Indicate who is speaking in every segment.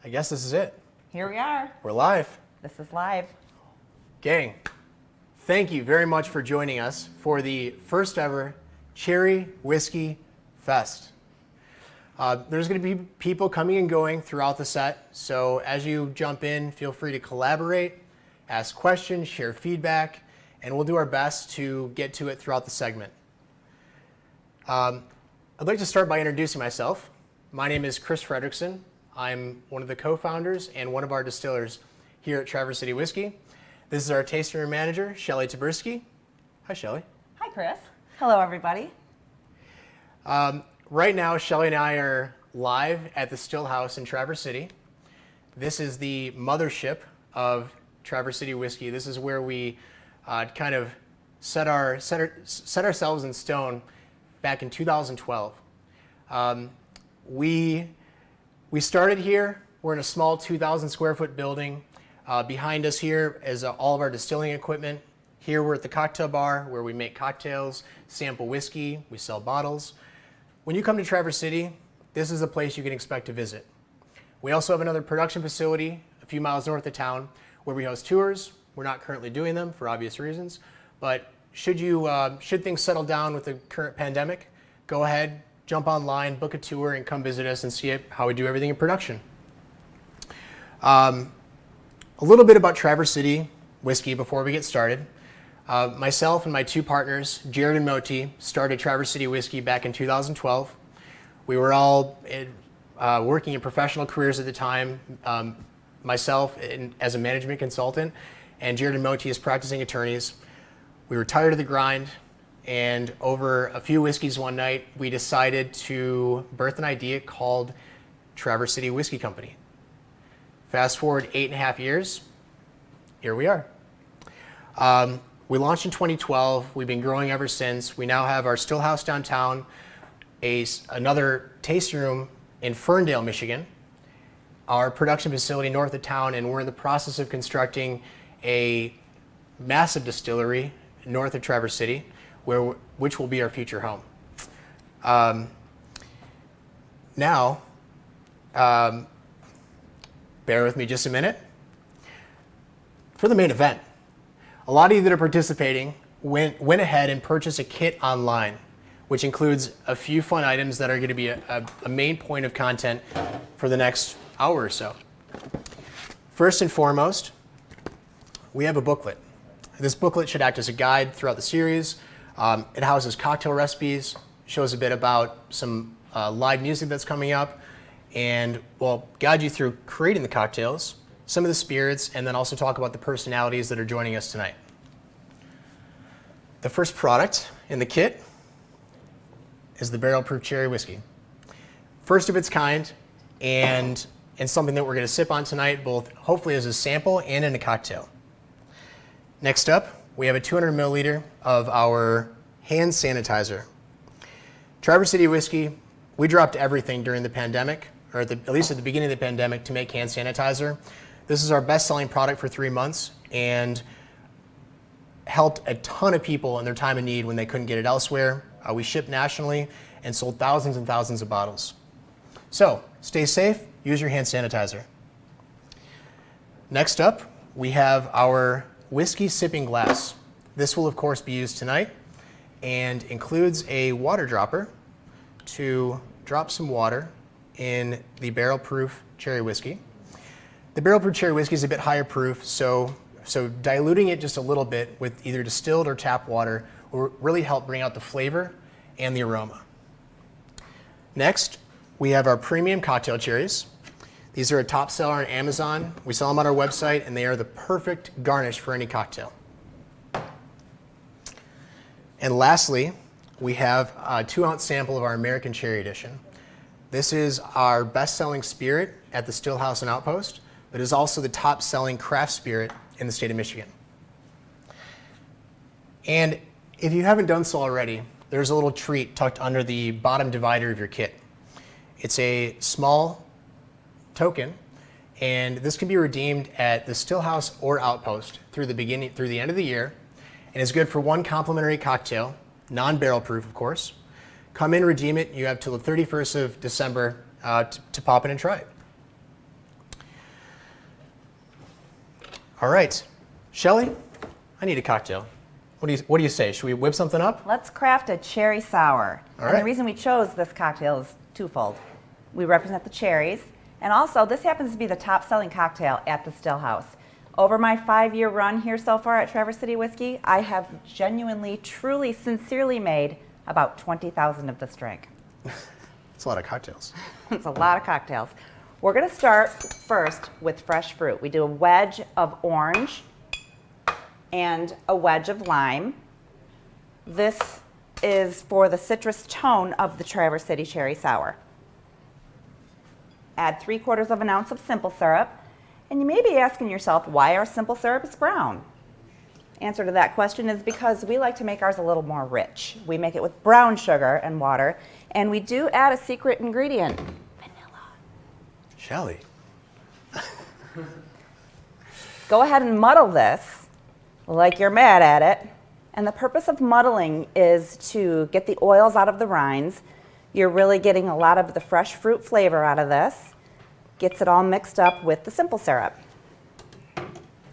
Speaker 1: I guess this is it.
Speaker 2: Here we are.
Speaker 1: We're live.
Speaker 2: This is live.
Speaker 1: Gang, thank you very much for joining us for the first ever Cherry Whiskey Fest. There's going to be people coming and going throughout the set, so as you jump in, feel free to collaborate, ask questions, share feedback, and we'll do our best to get to it throughout the segment. I'd like to start by introducing myself. My name is Chris Fredrickson. I'm one of the co-founders and one of our distillers here at Traverse City Whiskey. This is our tasting room manager, Shelly Taberski. Hi, Shelly.
Speaker 2: Hi, Chris. Hello, everybody.
Speaker 1: Right now, Shelly and I are live at the Still House in Traverse City. This is the mothership of Traverse City Whiskey. This is where we kind of set ourselves in stone back in 2012. We started here. We're in a small 2,000 square foot building. Behind us here is all of our distilling equipment. Here we're at the cocktail bar where we make cocktails, sample whiskey, we sell bottles. When you come to Traverse City, this is a place you can expect to visit. We also have another production facility a few miles north of town where we host tours. We're not currently doing them for obvious reasons, but should things settle down with the current pandemic, go ahead, jump online, book a tour, and come visit us and see how we do everything in production. A little bit about Traverse City Whiskey before we get started. Myself and my two partners, Jared and Moti, started Traverse City Whiskey back in 2012. We were all working in professional careers at the time. Myself as a management consultant, and Jared and Moti as practicing attorneys. We were tired of the grind, and over a few whiskeys one night, we decided to birth an idea called Traverse City Whiskey Company. Fast forward 8.5 years, here we are. We launched in 2012. We've been growing ever since. We now have our Still House downtown, another tasting room in Ferndale, Michigan, our production facility north of town, and we're in the process of constructing a massive distillery north of Traverse City, which will be our future home. Now, bear with me just a minute. For the main event, a lot of you that are participating went ahead and purchased a kit online, which includes a few fun items that are going to be a main point of content for the next hour or so. First and foremost, we have a booklet. This booklet should act as a guide throughout the series. It houses cocktail recipes, shows a bit about some live music that's coming up, and will guide you through creating the cocktails, some of the spirits, and then also talk about the personalities that are joining us tonight. The first product in the kit is the Barrel Proof Cherry Whiskey. First of its kind, and something that we're going to sip on tonight, both hopefully as a sample and in a cocktail. Next up, we have a 200 milliliter of our hand sanitizer. Traverse City Whiskey, we dropped everything during the pandemic, or at least at the beginning of the pandemic, to make hand sanitizer. This is our best-selling product for 3 months and helped a ton of people in their time of need when they couldn't get it elsewhere. We shipped nationally and sold thousands and thousands of bottles. So, stay safe, use your hand sanitizer. Next up, we have our whiskey sipping glass. This will of course be used tonight and includes a water dropper to drop some water in the Barrel Proof Cherry Whiskey. The Barrel Proof Cherry Whiskey is a bit higher proof, so diluting it just a little bit with either distilled or tap water will really help bring out the flavor and the aroma. Next, we have our premium cocktail cherries. These are a top seller on Amazon. We sell them on our website, and they are the perfect garnish for any cocktail. And lastly, we have a 2-ounce sample of our American Cherry Edition. This is our best-selling spirit at the Still House and Outpost, but is also the top-selling craft spirit in the state of Michigan. And if you haven't done so already, there's a little treat tucked under the bottom divider of your kit. It's a small token, and this can be redeemed at the Still House or Outpost through the end of the year, and is good for one complimentary cocktail, non-barrel proof, of course. Come in, redeem it. You have till the 31st of December to pop in and try it. All right, Shelly, I need a cocktail. What do you say? Should we whip something up?
Speaker 2: Let's craft a cherry sour.
Speaker 1: All
Speaker 2: And
Speaker 1: right.
Speaker 2: the reason we chose this cocktail is twofold. We represent the cherries, and also this happens to be the top selling cocktail at the Still House. Over my 5-year run here so far at Traverse City Whiskey, I have genuinely, truly, sincerely made about 20,000 of this drink.
Speaker 1: It's a lot of cocktails.
Speaker 2: It's a lot of cocktails. We're gonna start first with fresh fruit. We do a wedge of orange and a wedge of lime. This is for the citrus tone of the Traverse City Cherry Sour. Add 3/4 of an ounce of simple syrup. And you may be asking yourself, why our simple syrup is brown? Answer to that question is because we like to make ours a little more rich. We make it with brown sugar and water, and we do add a secret ingredient, vanilla.
Speaker 1: Shelly.
Speaker 2: Go ahead and muddle this like you're mad at it. And the purpose of muddling is to get the oils out of the rinds. You're really getting a lot of the fresh fruit flavor out of this. Gets it all mixed up with the simple syrup.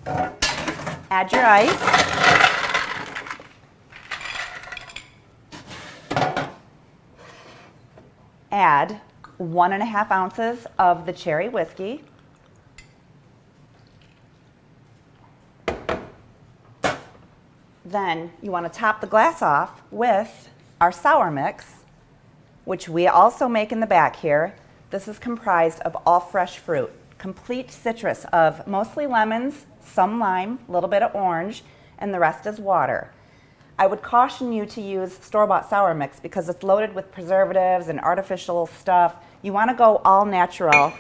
Speaker 2: Add your ice. Add 1.5 ounces of the cherry whiskey. Then you want to top the glass off with our sour mix, which we also make in the back here. This is comprised of all fresh fruit, complete citrus of mostly lemons, some lime, a little bit of orange, and the rest is water. I would caution you to use store-bought sour mix because it's loaded with preservatives and artificial stuff. You want to go all natural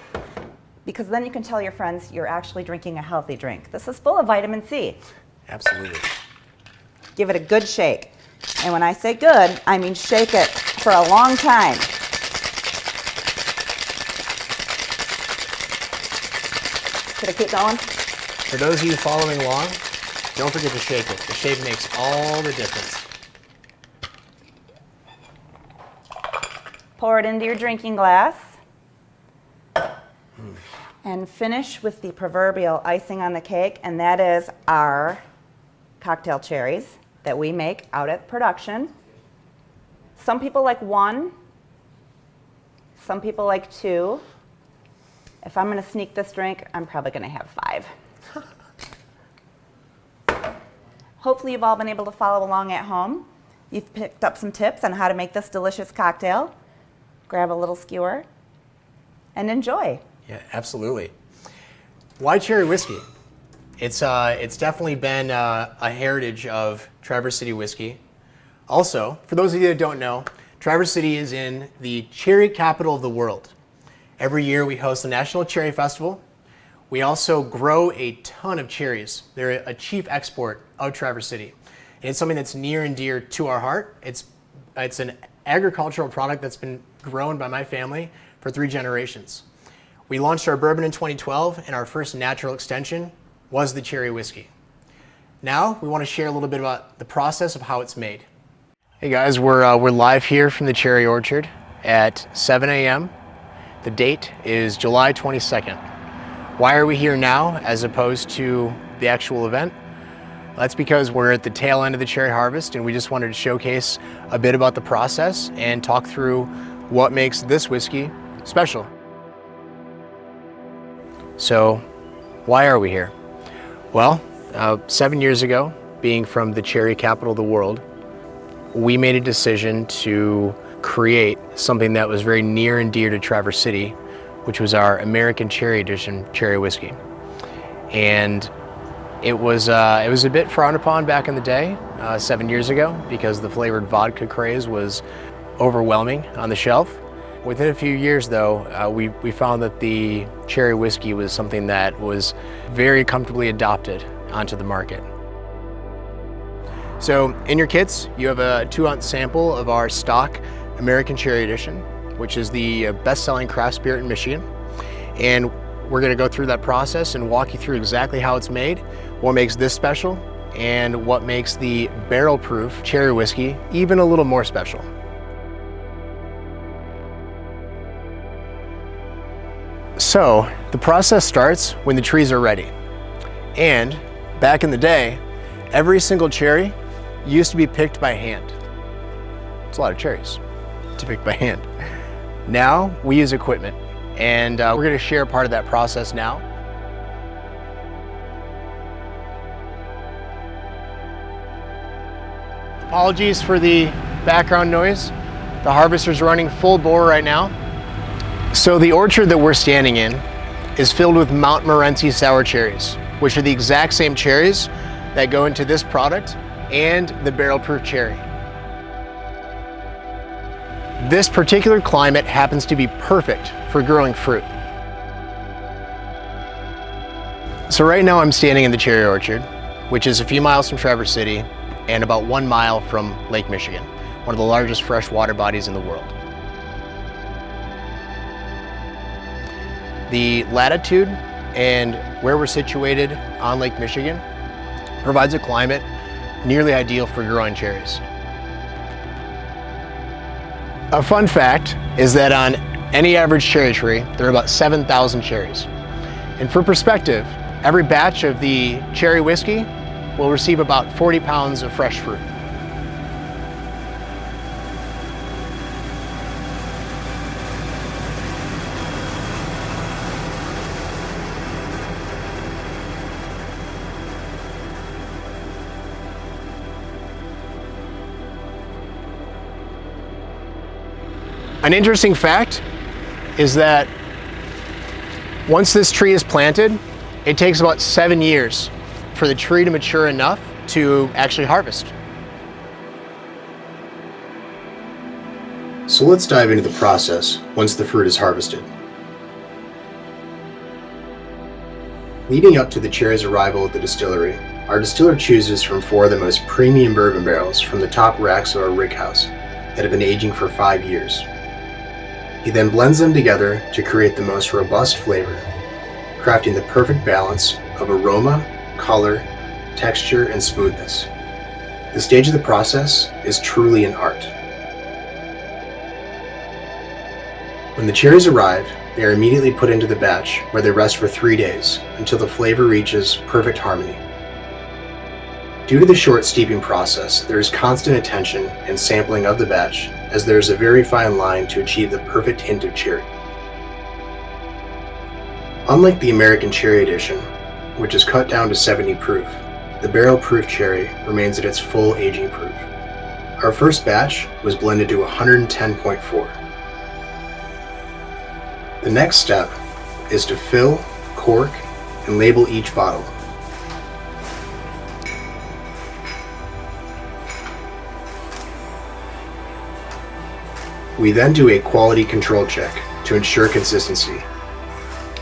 Speaker 2: because then you can tell your friends you're actually drinking a healthy drink. This is full of vitamin C.
Speaker 1: Absolutely.
Speaker 2: Give it a good shake. And when I say good, I mean shake it for a long time. Should I keep going?
Speaker 1: For those of you following along, don't forget to shake it. The shake makes all the difference.
Speaker 2: Pour it into your drinking glass. And finish with the proverbial icing on the cake, and that is our cocktail cherries that we make out at production. Some people like 1, some people like 2. If I'm going to sneak this drink, I'm probably going to have 5. Hopefully you've all been able to follow along at home. You've picked up some tips on how to make this delicious cocktail. Grab a little skewer and enjoy.
Speaker 1: Yeah, absolutely. Why cherry whiskey? It's definitely been a heritage of Traverse City Whiskey. Also, for those of you that don't know, Traverse City is in the cherry capital of the world. Every year we host the National Cherry Festival. We also grow a ton of cherries. They're a chief export of Traverse City. And it's something that's near and dear to our heart. It's an agricultural product that's been grown by my family for 3 generations. We launched our bourbon in 2012, and our first natural extension was the cherry whiskey. Now we want to share a little bit about the process of how it's made. Hey guys, we're live here from the Cherry Orchard at 7 a.m. The date is July 22nd. Why are we here now as opposed to the actual event? That's because we're at the tail end of the cherry harvest, and we just wanted to showcase a bit about the process and talk through what makes this whiskey special. So, why are we here? Well, 7 years ago, being from the cherry capital of the world, we made a decision to create something that was very near and dear to Traverse City, which was our American Cherry Edition cherry whiskey. And it was a bit frowned upon back in the day, 7 years ago, because the flavored vodka craze was overwhelming on the shelf. Within a few years, though, we found that the cherry whiskey was something that was very comfortably adopted onto the market. So in your kits, you have a 2-ounce sample of our stock American Cherry Edition, which is the best-selling craft spirit in Michigan. And we're gonna go through that process and walk you through exactly how it's made, what makes this special, and what makes the barrel-proof cherry whiskey even a little more special. So the process starts when the trees are ready. And back in the day, every single cherry used to be picked by hand. It's a lot of cherries to pick by hand. Now we use equipment, and we're going to share part of that process now. Apologies for the background noise. The harvester's running full bore right now. So the orchard that we're standing in is filled with Mount Morency sour cherries, which are the exact same cherries that go into this product and the barrel-proof cherry. This particular climate happens to be perfect for growing fruit. So right now I'm standing in the cherry orchard, which is a few miles from Traverse City and about 1 mile from Lake Michigan, one of the largest freshwater bodies in the world. The latitude and where we're situated on Lake Michigan provides a climate nearly ideal for growing cherries. A fun fact is that on any average cherry tree, there are about 7,000 cherries. And for perspective, every batch of the cherry whiskey will receive about 40 pounds of fresh fruit. An interesting fact is that once this tree is planted, it takes about 7 years for the tree to mature enough to actually harvest. So let's dive into the process once the fruit is harvested. Leading up to the cherry's arrival at the distillery, our distiller chooses from 4 of the most premium bourbon barrels from the top racks of our rick house that have been aging for 5 years. He then blends them together to create the most robust flavor, crafting the perfect balance of aroma, color, texture, and smoothness. This stage of the process is truly an art. When the cherries arrive, they are immediately put into the batch where they rest for 3 days until the flavor reaches perfect harmony. Due to the short steeping process, there is constant attention and sampling of the batch, as there is a very fine line to achieve the perfect hint of cherry. Unlike the American Cherry Edition, which is cut down to 70 proof, the barrel-proof cherry remains at its full aging proof. Our first batch was blended to 110.4. The next step is to fill, cork, and label each bottle. We then do a quality control check to ensure consistency.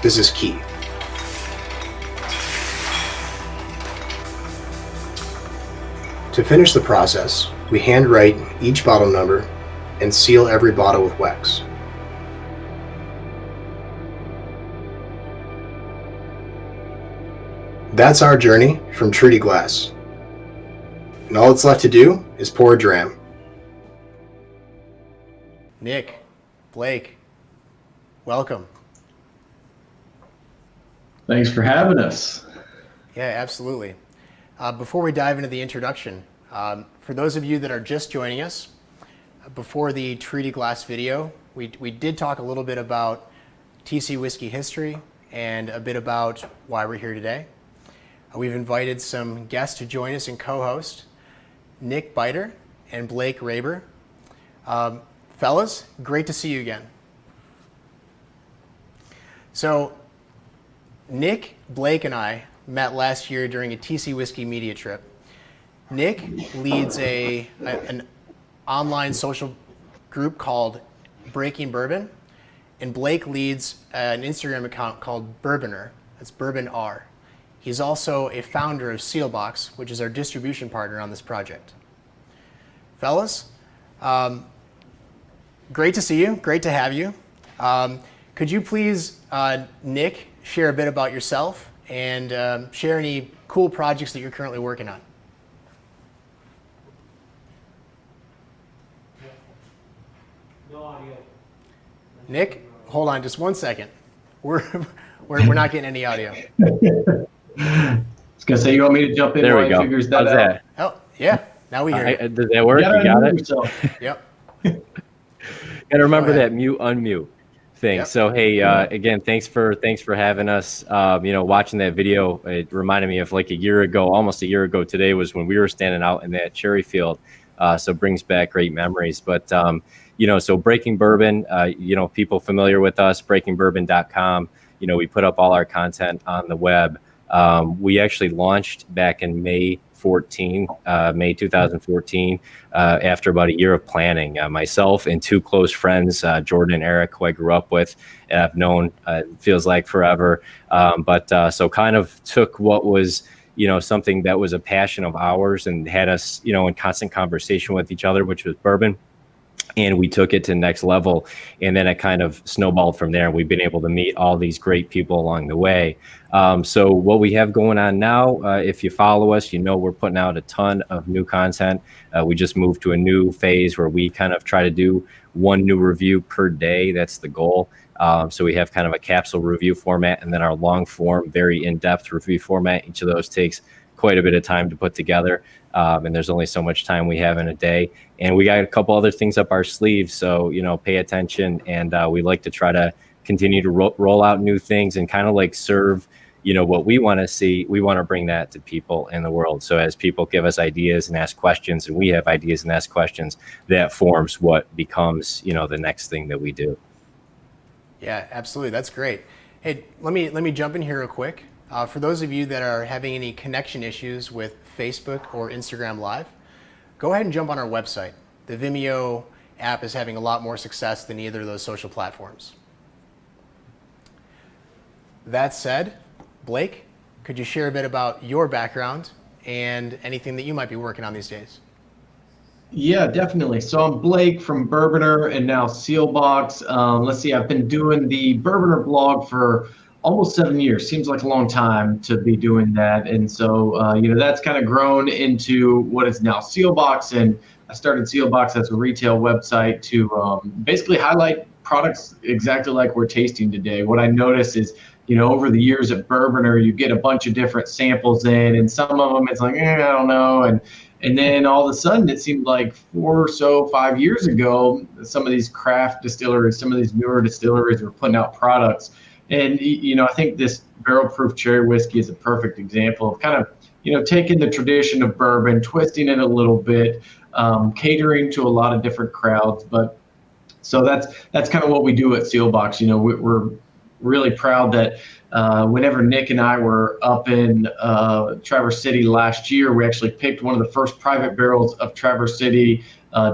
Speaker 1: This is key. To finish the process, we handwrite each bottle number and seal every bottle with wax. That's our journey from tree to glass. And all that's left to do is pour a dram. Nick, Blake, welcome.
Speaker 3: Thanks for having us.
Speaker 1: Yeah, absolutely. Before we dive into the introduction, for those of you that are just joining us, before the Tree to Glass video, we did talk a little bit about TC Whiskey history and a bit about why we're here today. We've invited some guests to join us and co-host, Nick Biter and Blake Raber. Fellas, great to see you again. So, Nick, Blake, and I met last year during a TC Whiskey media trip. Nick leads an online social group called Breaking Bourbon, and Blake leads an Instagram account called Bourboner. That's Bourbon R. He's also a founder of Sealbox, which is our distribution partner on this project. Fellas, great to see you. Great to have you. Could you please, Nick, share a bit about yourself and share any cool projects that you're currently working on?
Speaker 4: No audio.
Speaker 1: Nick, hold on just 1 second. We're not getting any audio.
Speaker 3: was gonna say, you want me to jump in
Speaker 5: There
Speaker 3: while
Speaker 5: we
Speaker 3: he
Speaker 5: go.
Speaker 3: figures that
Speaker 5: How's
Speaker 3: out?
Speaker 5: that?
Speaker 1: Oh, yeah. Now we hear you.
Speaker 5: Does that work?
Speaker 3: You
Speaker 5: You got
Speaker 3: unmute
Speaker 5: it?
Speaker 3: yourself.
Speaker 1: Yep.
Speaker 5: Gotta remember
Speaker 1: ahead.
Speaker 5: that mute unmute thing.
Speaker 1: Yep.
Speaker 5: So hey, again, thanks for having us. Watching that video, it reminded me of like a year ago, almost a year ago today was when we were standing out in that cherry field. So it brings back great memories. But so Breaking Bourbon, people familiar with us, breakingbourbon.com. We put up all our content on the web. We actually launched back in May 2014, after about a year of planning. Myself and two close friends, Jordan and Eric, who I grew up with and I've known, feels like forever. So kind of took what was, something that was a passion of ours and had us, in constant conversation with each other, which was bourbon. And we took it to the next level, and then it kind of snowballed from there. We've been able to meet all these great people along the way. So what we have going on now, if you follow us, we're putting out a ton of new content. We just moved to a new phase where we kind of try to do one new review per day. That's the goal. So we have kind of a capsule review format, and then our long form, very in-depth review format. Each of those takes quite a bit of time to put together. And there's only so much time we have in a day. And we got a couple other things up our sleeves. So, pay attention. And we like to try to continue to roll out new things and kind of like serve, what we want to see. We want to bring that to people in the world. So as people give us ideas and ask questions, and we have ideas and ask questions, that forms what becomes, the next thing that we do.
Speaker 1: Yeah, absolutely. That's great. Hey, let me jump in here real quick. For those of you that are having any connection issues with Facebook or Instagram Live, go ahead and jump on our website. The Vimeo app is having a lot more success than either of those social platforms. That said, Blake, could you share a bit about your background and anything that you might be working on these days?
Speaker 3: Yeah, definitely. So I'm Blake from Bourboner and now Sealbox. Let's see, I've been doing the Bourboner blog for almost 7 years. Seems like a long time to be doing that. And so, that's kind of grown into what is now Sealbox. And I started Sealbox as a retail website to basically highlight products exactly like we're tasting today. What I notice is, over the years at Bourboner, you get a bunch of different samples in, and some of them it's like, I don't know. And then all of a sudden, it seemed like 5 years ago, some of these craft distilleries, some of these newer distilleries were putting out products. And, I think this barrel proof cherry whiskey is a perfect example of kind of, taking the tradition of bourbon, twisting it a little bit, catering to a lot of different crowds. But so that's kind of what we do at Sealbox. We're really proud that whenever Nick and I were up in Traverse City last year, we actually picked one of the first private barrels of Traverse City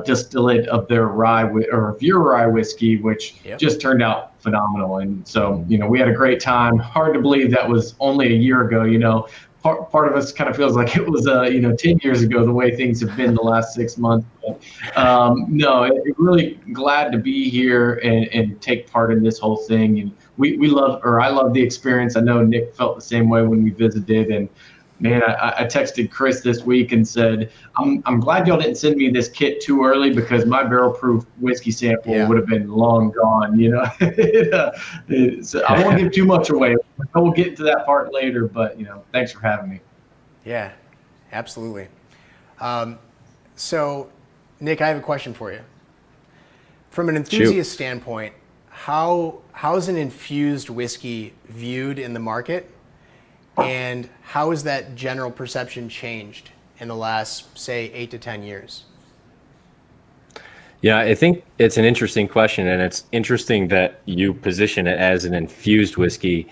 Speaker 3: distillate of their Viewer rye whiskey, which just turned out phenomenal. And so, we had a great time. Hard to believe that was only a year ago. Part of us kind of feels like it was 10 years ago, the way things have been the last 6 months. But, really glad to be here and take part in this whole thing. And I love the experience. I know Nick felt the same way when we visited. And man, I texted Chris this week and said, I'm glad y'all didn't send me this kit too early, because my barrel proof whiskey sample would have been long gone. So I won't give too much away. We'll get to that part later, but thanks for having me.
Speaker 1: Yeah, absolutely. So Nick, I have a question for you. From an enthusiast standpoint, how is an infused whiskey viewed in the market? And how has that general perception changed in the last, say, 8 to 10 years?
Speaker 5: Yeah, I think it's an interesting question, and it's interesting that you position it as an infused whiskey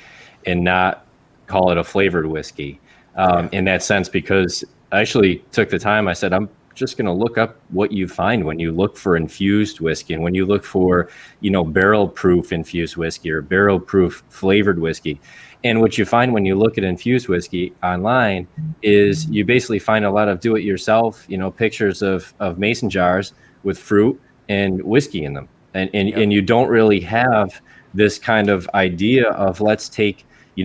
Speaker 5: and not call it a flavored whiskey in that sense, because I actually took the time. I said, I'm just going to look up what you find when you look for infused whiskey, and when you look for, barrel proof infused whiskey or barrel proof flavored whiskey. And what you find when you look at infused whiskey online is you basically find a lot of do-it-yourself, pictures of mason jars with fruit and whiskey in them. And you don't really have this kind of idea of, let's take,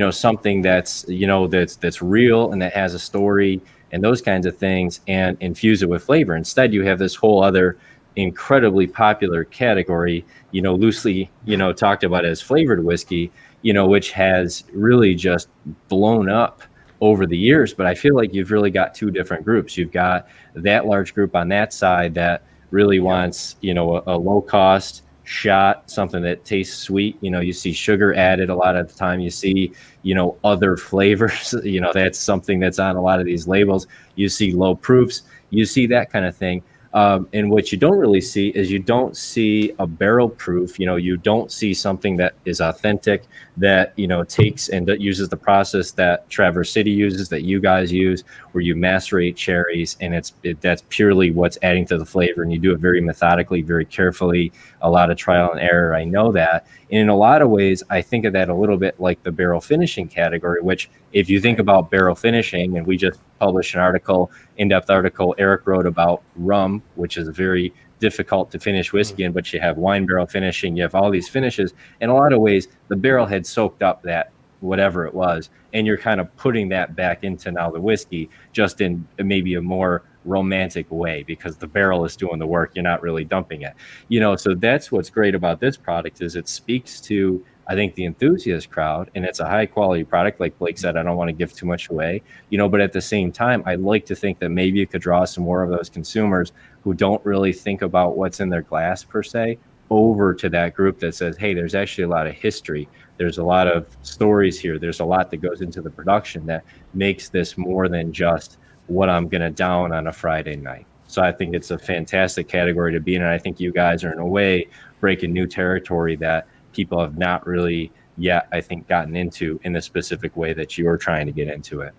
Speaker 5: something that's, that's real and that has a story and those kinds of things and infuse it with flavor. Instead, you have this whole other incredibly popular category, loosely, talked about as flavored whiskey, which has really just blown up over the years. But I feel like you've really got two different groups. You've got that large group on that side that really wants, you know, a low cost shot, something that tastes sweet. You know, you see sugar added a lot of the time. You see, you know, other flavors. You know, that's something that's on a lot of these labels. You see low proofs. You see that kind of thing. And what you don't really see is you don't see a barrel proof. You know, you don't see something that is authentic, that, you know, takes and that uses the process that Traverse City uses, that you guys use, where you macerate cherries, and that's purely what's adding to the flavor. And you do it very methodically, very carefully, a lot of trial and error. I know that. And in a lot of ways, I think of that a little bit like the barrel finishing category, which if you think about barrel finishing, and we just published an article, in-depth article Eric wrote about rum, which is a very difficult to finish whiskey in, but you have wine barrel finishing, you have all these finishes. In a lot of ways, the barrel had soaked up that whatever it was, and you're kind of putting that back into now the whiskey, just in maybe a more romantic way, because the barrel is doing the work. You're not really dumping it, you know. So that's what's great about this product, is it speaks to, I think, the enthusiast crowd, and it's a high quality product. Like Blake said, I don't want to give too much away, you know, but at the same time, I'd like to think that maybe you could draw some more of those consumers who don't really think about what's in their glass per se, over to that group that says, hey, there's actually a lot of history. There's a lot of stories here. There's a lot that goes into the production that makes this more than just what I'm going to down on a Friday night. So I think it's a fantastic category to be in. And I think you guys are, in a way, breaking new territory that people have not really yet, I think, gotten into in the specific way that you're trying to get into it.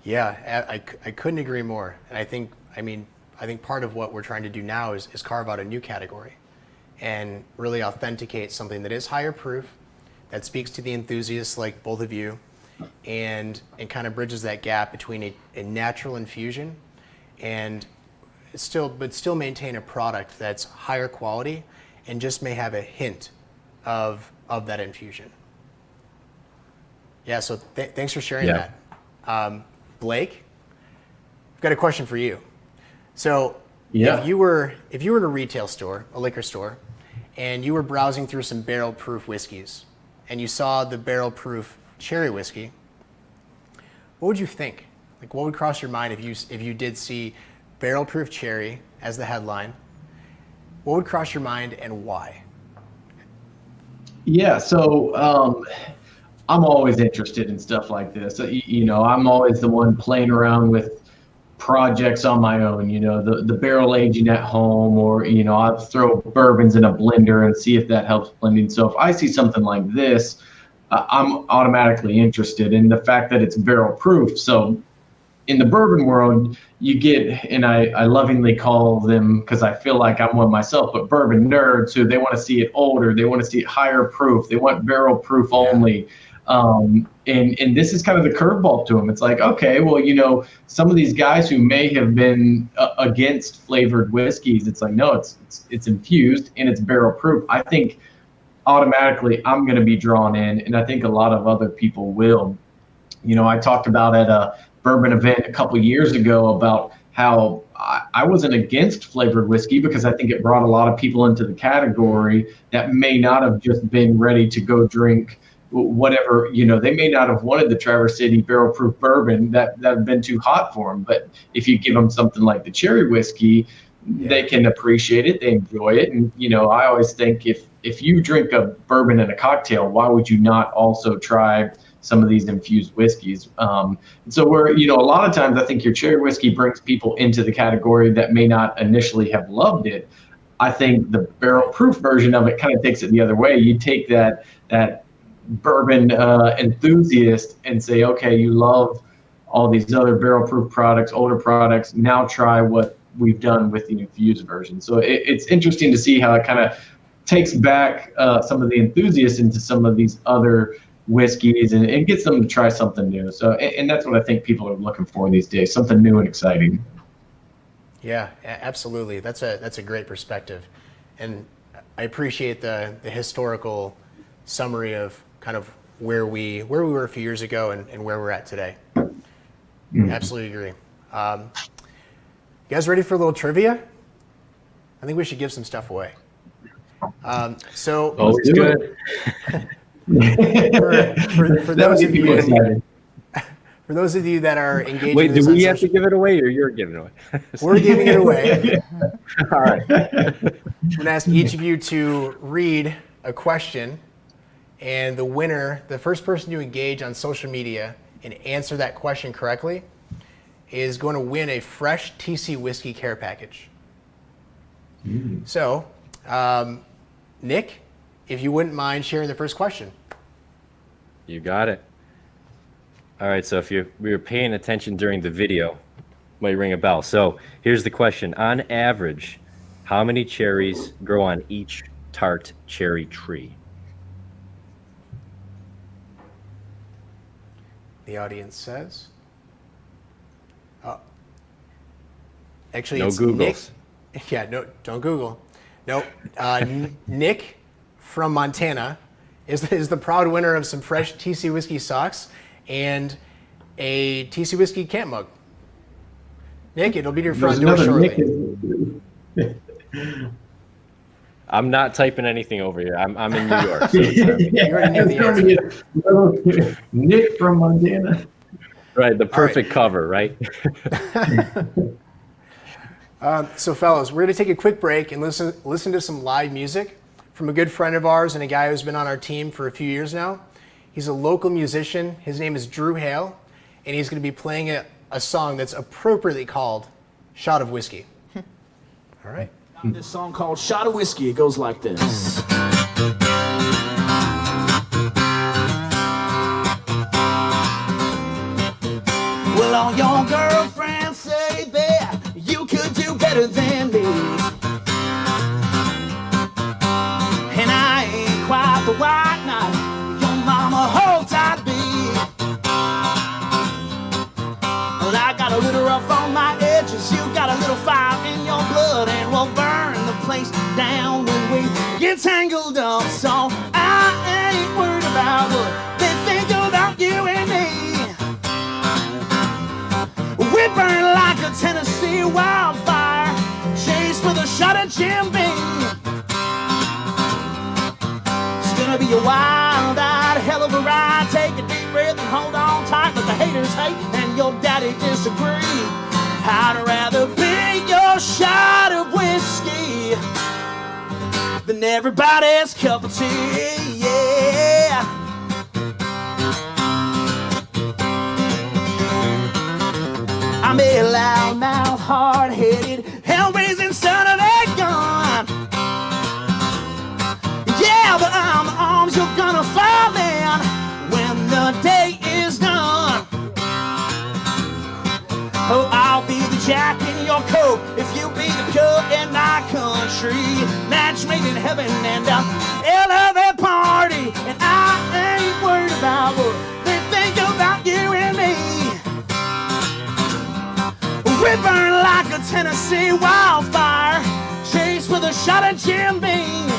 Speaker 1: Yeah, I couldn't agree more. And I think part of what we're trying to do now is carve out a new category and really authenticate something that is higher proof, that speaks to the enthusiasts like both of you, and kind of bridges that gap between a natural infusion and still maintain a product that's higher quality and just may have a hint of that infusion. Yeah, so thanks for sharing that. Blake, I've got a question for you. So if you were in a retail store, a liquor store, and you were browsing through some barrel proof whiskeys, and you saw the barrel proof cherry whiskey, what would you think? Like, what would cross your mind if you did see barrel proof cherry as the headline? What would cross your mind, and why?
Speaker 3: Yeah, so I'm always interested in stuff like this. You know, I'm always the one playing around with projects on my own, you know, the barrel aging at home, or, you know, I'll throw bourbons in a blender and see if that helps blending. So if I see something like this, I'm automatically interested in the fact that it's barrel proof. So in the bourbon world, you get, and I lovingly call them, because I feel like I'm one myself, but bourbon nerds who they want to see it older, they want to see it higher proof, they want barrel proof only. And this is kind of the curveball to them. It's like, okay, well, you know, some of these guys who may have been against flavored whiskeys, it's like, no, it's infused and it's barrel proof. I think automatically I'm going to be drawn in, and I think a lot of other people will. You know, I talked about at a bourbon event a couple of years ago about how I wasn't against flavored whiskey, because I think it brought a lot of people into the category that may not have just been ready to go drink whatever, you know, they may not have wanted the Traverse City barrel proof bourbon, that have been too hot for them. But if you give them something like the cherry whiskey, they can appreciate it, they enjoy it. And, you know, I always think if you drink a bourbon in a cocktail, why would you not also try some of these infused whiskeys? So we're, you know, a lot of times I think your cherry whiskey brings people into the category that may not initially have loved it. I think the barrel proof version of it kind of takes it the other way. You take that bourbon enthusiast and say, okay, you love all these other barrel proof products, older products, now try what we've done with the infused version. So it's interesting to see how it kind of takes back some of the enthusiasts into some of these other whiskeys, and it gets them to try something new. So, and that's what I think people are looking for these days, something new and exciting.
Speaker 1: Yeah, absolutely. That's a great perspective. And I appreciate the historical summary of kind of where we were a few years ago and where we're at today. Absolutely agree. You guys ready for a little trivia? I think we should give some stuff away. So
Speaker 5: Always good.
Speaker 1: for those of you For those of you that are engaging
Speaker 5: Wait,
Speaker 1: with
Speaker 5: do
Speaker 1: us on
Speaker 5: we have to
Speaker 1: social-
Speaker 5: give it away, or you're giving it away?
Speaker 1: we're giving it away.
Speaker 5: All right.
Speaker 1: I'm going to ask each of you to read a question, and the winner, the first person to engage on social media and answer that question correctly, is going to win a fresh TC Whiskey care package. So, Nick, if you wouldn't mind sharing the first question.
Speaker 5: You got it. All right, so if we were paying attention during the video, might ring a bell. So here's the question. On average, how many cherries grow on each tart cherry tree?
Speaker 1: The audience says. Actually,
Speaker 5: No
Speaker 1: it's
Speaker 5: Googles.
Speaker 1: Nick. Yeah, no, don't Google. No, Nick from Montana is the proud winner of some fresh TC Whiskey socks and a TC Whiskey camp mug. Nick, it'll be to your front door shortly.
Speaker 5: I'm not typing anything over here. I'm in New York. So it's,
Speaker 1: You already knew the answer.
Speaker 3: Nick from Montana.
Speaker 5: right, the perfect cover, right?
Speaker 1: So, fellas, we're going to take a quick break and listen to some live music from a good friend of ours and a guy who's been on our team for a few years now. He's a local musician. His name is Drew Hale, and he's going to be playing a song that's appropriately called Shot of Whiskey. All right.
Speaker 4: This song called Shot of Whiskey. It goes like this. Well, all your girlfriends say that you could do better than me. And I ain't quite the white knight your mama hoped I'd be. Well, I got a little rough on my edges, you got a little fire in your blood, and we'll burn the place down when we get tangled up. So I ain't worried about what they think about you and me. We burn like a Tennessee wildfire, chased with a shot of Jim Beam. It's gonna be a wild-eyed hell of a ride. Take a deep breath and hold on tight. Let the haters hate and your daddy disagree. I'd rather be your shot of whiskey than everybody's cup of tea, yeah. I'm a loudmouth, hard-headed, hell-raising son of a gun. Yeah, but I'm the arms you're gonna fall in when the day is done. Oh, I'll be the jack in your coat if you be the cook in my country. Match made in heaven and LA party, and I ain't worried about what they think about you and me. We burn like a Tennessee wildfire, chased with a shot of Jim Beam.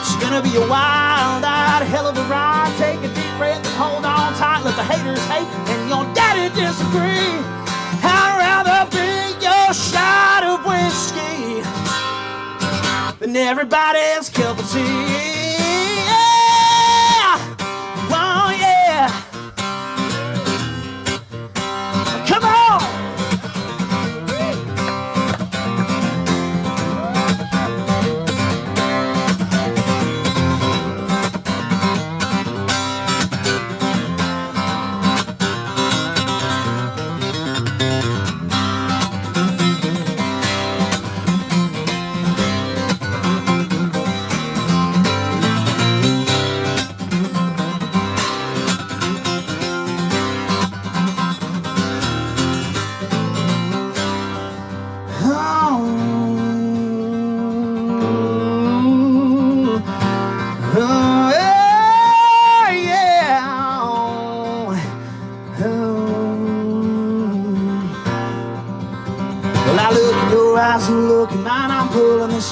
Speaker 4: It's gonna be a wild-eyed hell of a ride. Take a deep breath and hold on tight. Let the haters hate and your daddy disagree. I'd rather be your shot of whiskey than everybody's cup of tea. Yeah! Oh, yeah! Come on!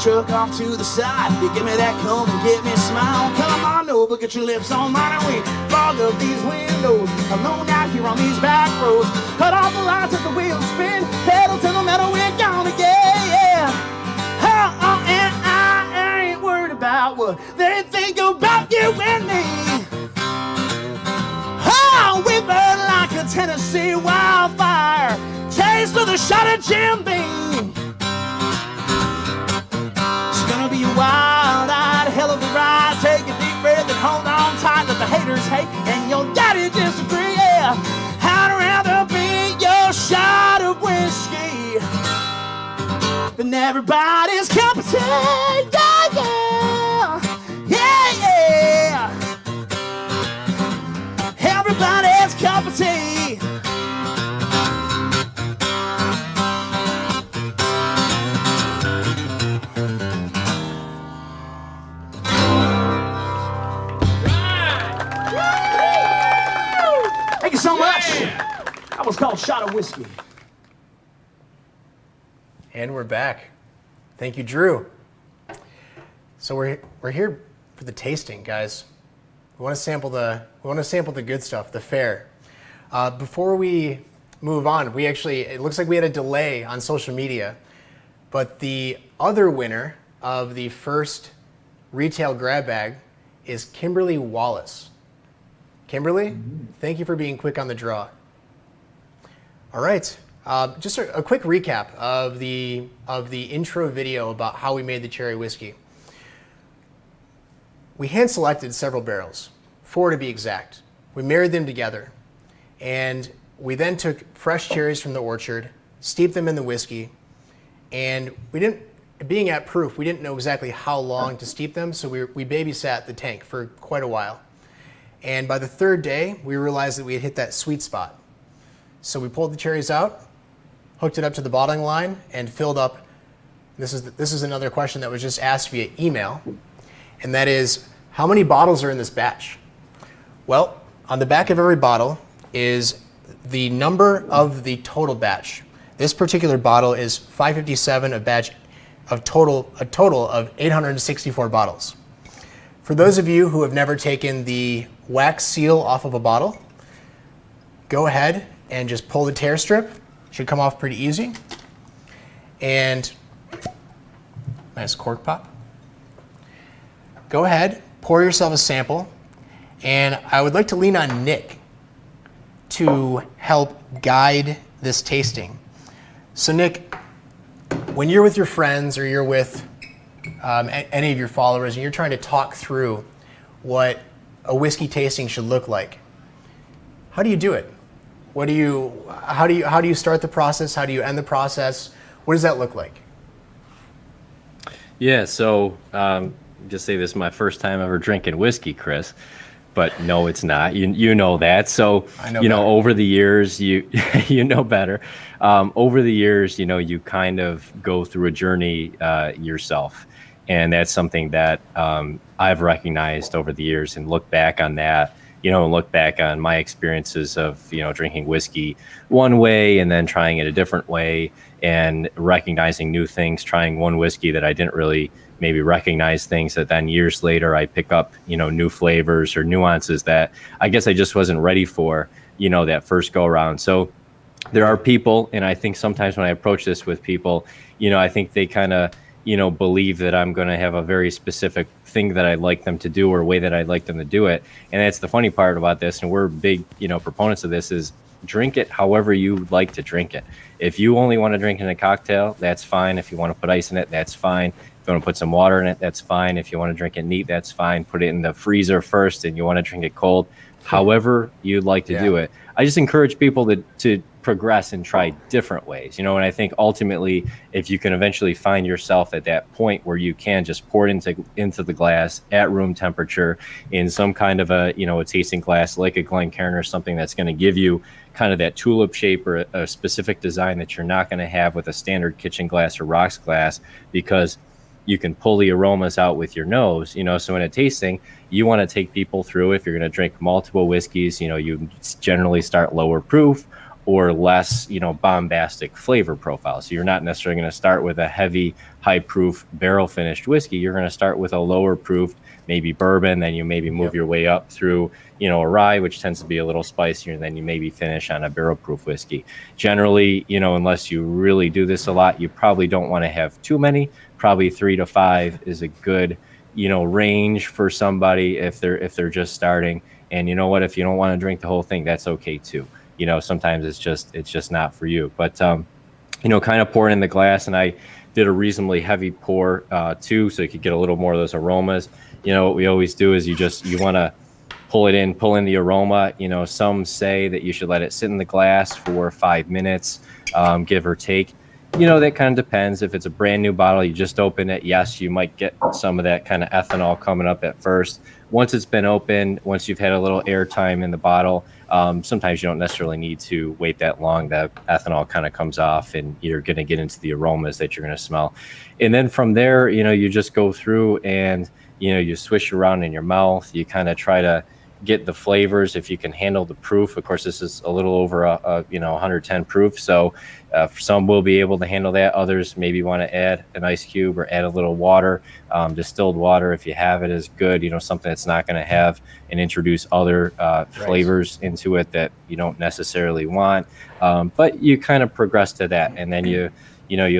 Speaker 4: Truck off to the side. You give me that comb and get me a smile. Come on over, get your lips on mine and we fog up these windows. Alone out here on these back roads. Cut off the lights, let the wheels spin. Pedal to the metal, we're gonna get, yeah. Oh, and I ain't worried about what they think about you and me. Oh, Jim Beam. It's gonna be a wild-eyed hell of a ride. Take a deep breath and hold on tight. Let the haters hate and your daddy disagree. Yeah, I'd rather be your shot of whiskey than everybody's cup of tea. Yeah, yeah, yeah, yeah. Everybody's cup of tea. Thank you so much. That was called Shot of Whiskey.
Speaker 1: And we're back. Thank you, Drew. So we're here for the tasting, guys. We want to sample the good stuff, the fare. Before we move on, it looks like we had a delay on social media, but the other winner of the first retail grab bag is Kimberly Wallace. Kimberly, thank you for being quick on the draw. All right, just a quick recap of the intro video about how we made the cherry whiskey. We hand selected several barrels, 4 to be exact. We married them together, and we then took fresh cherries from the orchard, steeped them in the whiskey, and being at proof, we didn't know exactly how long to steep them, so we babysat the tank for quite a while. And by the third day, we realized that we had hit that sweet spot. So we pulled the cherries out, hooked it up to the bottling line, and filled up. This is another question that was just asked via email, and that is, how many bottles are in this batch? Well, on the back of every bottle is the number of the total batch. This particular bottle is 557, a total of 864 bottles. For those of you who have never taken the wax seal off of a bottle, go ahead and just pull the tear strip. Should come off pretty easy. And nice cork pop. Go ahead, pour yourself a sample, and I would like to lean on Nick to help guide this tasting. So Nick, when you're with your friends or you're with any of your followers and you're trying to talk through what a whiskey tasting should look like, how do you do it? How do you start the process? How do you end the process? What does that look like?
Speaker 5: Yeah, so just say this is my first time ever drinking whiskey, Chris, but no, it's not. You know that. So better. Over the years, you know better. Over the years, you kind of go through a journey yourself, and that's something that I've recognized over the years and look back on that. And look back on my experiences of, drinking whiskey one way and then trying it a different way and recognizing new things, trying one whiskey that I didn't really maybe recognize things that then years later I pick up, new flavors or nuances that I guess I just wasn't ready for, that first go around. So there are people, and I think sometimes when I approach this with people, I think they kind of, believe that I'm going to have a very specific thing that I'd like them to do or way that I'd like them to do it. And that's the funny part about this. And we're big, proponents of this is drink it however you like to drink it. If you only want to drink it in a cocktail, that's fine. If you want to put ice in it, that's fine. If you want to put some water in it, that's fine. If you want to drink it neat, that's fine. Put it in the freezer first and you want to drink it cold, however you'd like to do it. I just encourage people to progress and try different ways, and I think ultimately, if you can eventually find yourself at that point where you can just pour it into the glass at room temperature in some kind of a tasting glass like a Glencairn or something that's going to give you kind of that tulip shape or a specific design that you're not going to have with a standard kitchen glass or rocks glass, because you can pull the aromas out with your nose, so in a tasting, you want to take people through, if you're going to drink multiple whiskeys, you generally start lower proof or less, bombastic flavor profile. So you're not necessarily going to start with a heavy, high proof barrel finished whiskey. You're going to start with a lower proof, maybe bourbon, then you maybe move your way up through, a rye, which tends to be a little spicier, and then you maybe finish on a barrel proof whiskey. Generally, unless you really do this a lot, you probably don't want to have too many. Probably 3 to 5 is a good, range for somebody if they're just starting. And you know what, if you don't want to drink the whole thing, that's okay too. Sometimes it's just not for you. But kind of pour it in the glass, and I did a reasonably heavy pour too, so you could get a little more of those aromas. What we always do is you want to pull in the aroma. Some say that you should let it sit in the glass for 5 minutes, give or take. That kind of depends. If it's a brand new bottle, you just open it. Yes, you might get some of that kind of ethanol coming up at first. Once it's been opened, once you've had a little air time in the bottle, sometimes you don't necessarily need to wait that long. That ethanol kind of comes off and you're going to get into the aromas that you're going to smell. And then from there, you just go through and, you swish around in your mouth. You kind of try to get the flavors if you can handle the proof. Of course, this is a little over 110 proof, so some will be able to handle that. Others maybe want to add an ice cube or add a little water. Distilled water, if you have it, is good. Something that's not going to have and introduce other flavors into it that you don't necessarily want. But you kind of progress to that, and then you